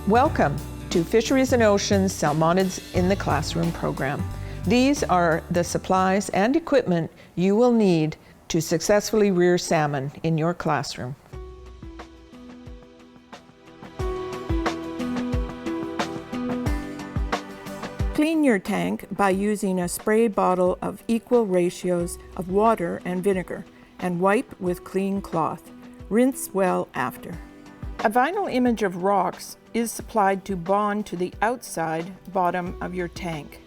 Welcome to Fisheries and Oceans Salmonids in the Classroom program. These are the supplies and equipment you will need to successfully rear salmon in your classroom. Clean your tank by using a spray bottle of equal ratios of water and vinegar and wipe with clean cloth. Rinse well after. A vinyl image of rocks is supplied to bond to the outside bottom of your tank.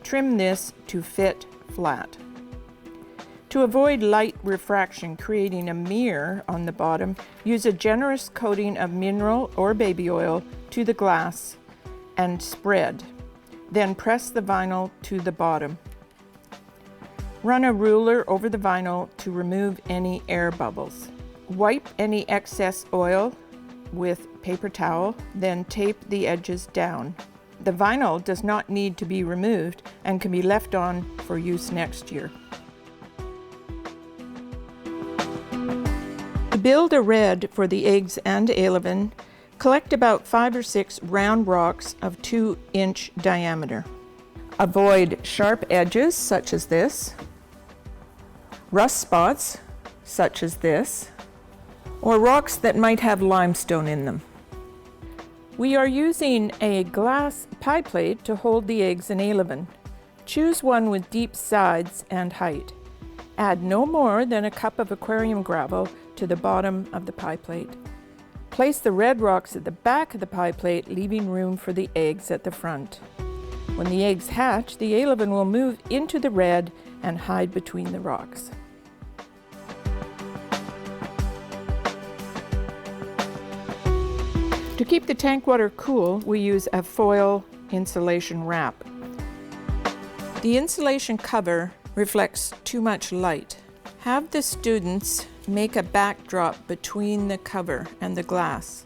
Trim this to fit flat. To avoid light refraction creating a mirror on the bottom, use a generous coating of mineral or baby oil to the glass and spread. Then press the vinyl to the bottom. Run a ruler over the vinyl to remove any air bubbles. Wipe any excess oil with paper towel, then tape the edges down. The vinyl does not need to be removed and can be left on for use next year. To build a red for the eggs and alevin, collect about 5 or 6 round rocks of 2-inch diameter. Avoid sharp edges such as this, rust spots such as this, or rocks that might have limestone in them. We are using a glass pie plate to hold the eggs and alevin. Choose one with deep sides and height. Add no more than a cup of aquarium gravel to the bottom of the pie plate. Place the red rocks at the back of the pie plate, leaving room for the eggs at the front. When the eggs hatch, the alevin will move into the red and hide between the rocks. To keep the tank water cool, we use a foil insulation wrap. The insulation cover reflects too much light. Have the students make a backdrop between the cover and the glass.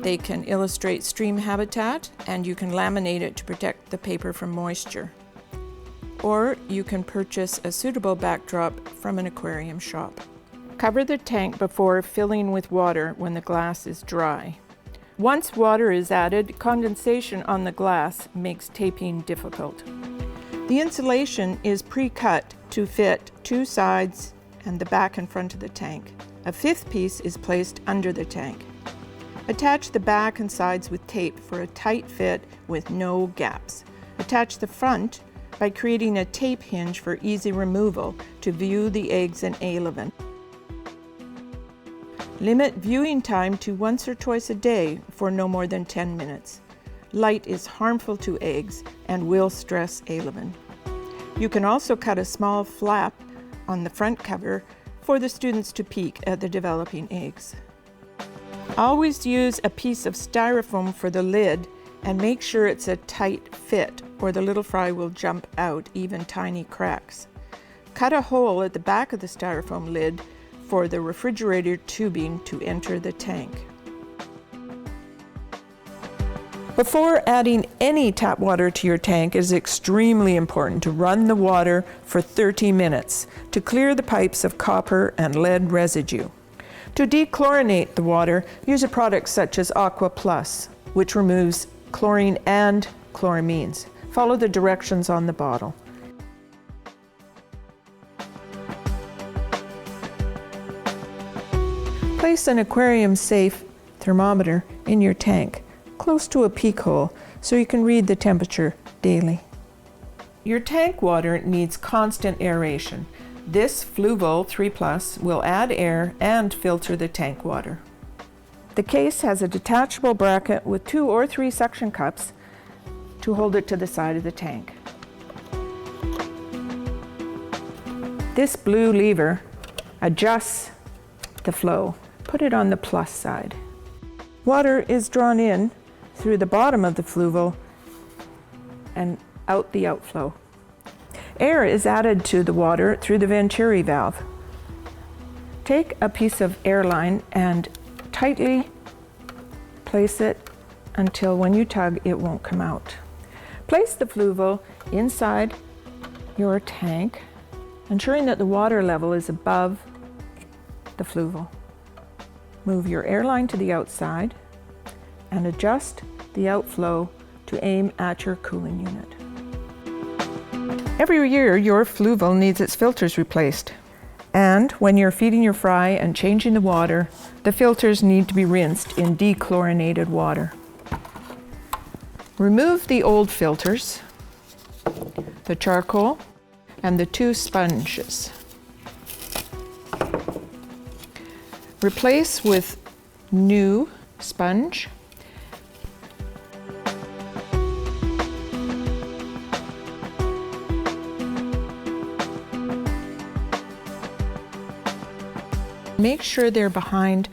They can illustrate stream habitat, and you can laminate it to protect the paper from moisture. Or you can purchase a suitable backdrop from an aquarium shop. Cover the tank before filling with water when the glass is dry. Once water is added, condensation on the glass makes taping difficult. The insulation is pre-cut to fit 2 sides and the back and front of the tank. A 5th piece is placed under the tank. Attach the back and sides with tape for a tight fit with no gaps. Attach the front by creating a tape hinge for easy removal to view the eggs and alevin. Limit viewing time to once or twice a day for no more than 10 minutes. Light is harmful to eggs and will stress alevin. You can also cut a small flap on the front cover for the students to peek at the developing eggs. Always use a piece of styrofoam for the lid and make sure it's a tight fit or the little fry will jump out, even tiny cracks. Cut a hole at the back of the styrofoam lid for the refrigerator tubing to enter the tank. Before adding any tap water to your tank, it is extremely important to run the water for 30 minutes to clear the pipes of copper and lead residue. To dechlorinate the water, use a product such as Aqua Plus, which removes chlorine and chloramines. Follow the directions on the bottle. Place an aquarium-safe thermometer in your tank, close to a peak hole, so you can read the temperature daily. Your tank water needs constant aeration. This Fluval 3+ will add air and filter the tank water. The case has a detachable bracket with 2 or 3 suction cups to hold it to the side of the tank. This blue lever adjusts the flow. Put it on the plus side. Water is drawn in through the bottom of the Fluval and out the outflow. Air is added to the water through the Venturi valve. Take a piece of air line and tightly place it until when you tug it won't come out. Place the Fluval inside your tank, ensuring that the water level is above the Fluval. Move your air line to the outside, and adjust the outflow to aim at your cooling unit. Every year, your Fluval needs its filters replaced. And when you're feeding your fry and changing the water, the filters need to be rinsed in dechlorinated water. Remove the old filters, the charcoal, and the 2 sponges. Replace with new sponge. Make sure they're behind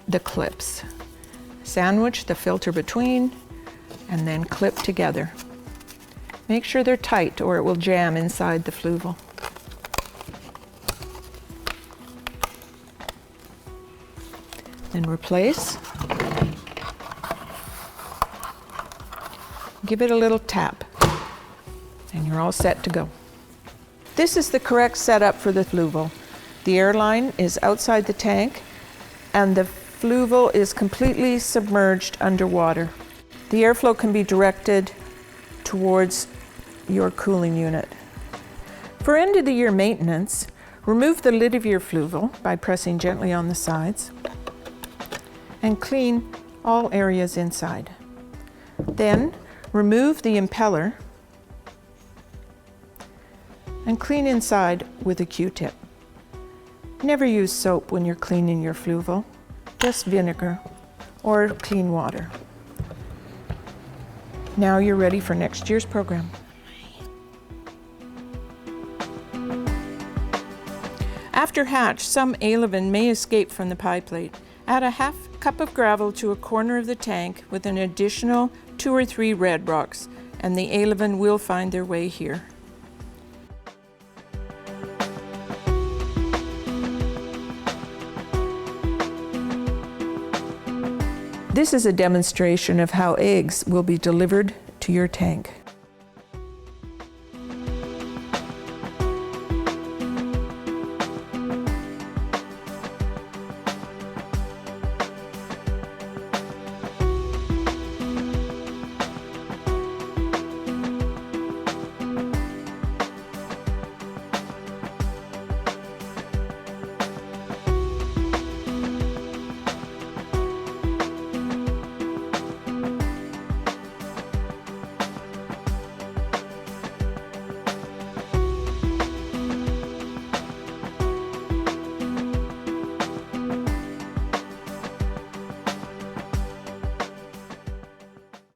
the clips. Sandwich the filter between and then clip together. Make sure they're tight or it will jam inside the Fluval. Then replace. Give it a little tap and you're all set to go. This is the correct setup for the Fluval. The airline is outside the tank and the Fluval is completely submerged underwater. The airflow can be directed towards your cooling unit. For end of the year maintenance, remove the lid of your Fluval by pressing gently on the sides and clean all areas inside. Then remove the impeller and clean inside with a Q-tip. Never use soap when you're cleaning your Fluval, just vinegar or clean water. Now you're ready for next year's program. After hatch, some alevin may escape from the pie plate. Add a half cup of gravel to a corner of the tank with an additional 2 or 3 red rocks, and the alevin will find their way here. This is a demonstration of how eggs will be delivered to your tank.